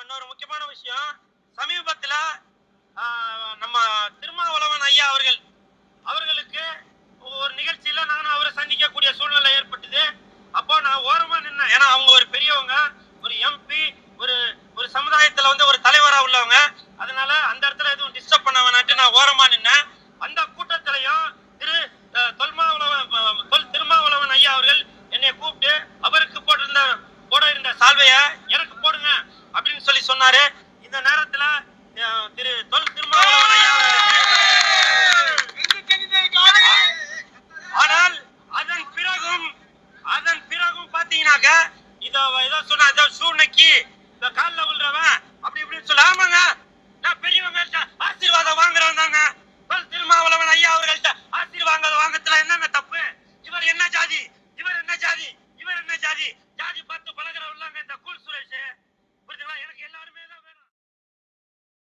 இன்னொரு முக்கியமான விஷயம், சமீபத்துல நம்ம திருமாவளவன் ஐயா அவர்களுக்கு ஒரு நிகழ்ச்சியில நானும் அவரை சந்திக்கக்கூடிய சூழ்நிலை ஏற்பட்டது. அப்போ நான் ஓரமா நின்னேன். ஏன்னா அவங்க ஒரு பெரியவங்க, ஒரு எம்பி, ஒரு சமுதாயத்துல ஒரு தலைவரா உள்ளவங்க. அதனால அந்த இடத்துல எதுவும் டிஸ்டர்ப் பண்ண வேணாட்டு நான் ஓரமா நின்னேன். அந்த கூட்டத்திலையும் திருமாவளவன் ஐயா அவர்கள் என்னை கூப்பிட்டு அவருக்கு போட இருந்த சால்வைய எனக்கு போடுங்க அப்படின்னு சொல்லி சொன்னாரு.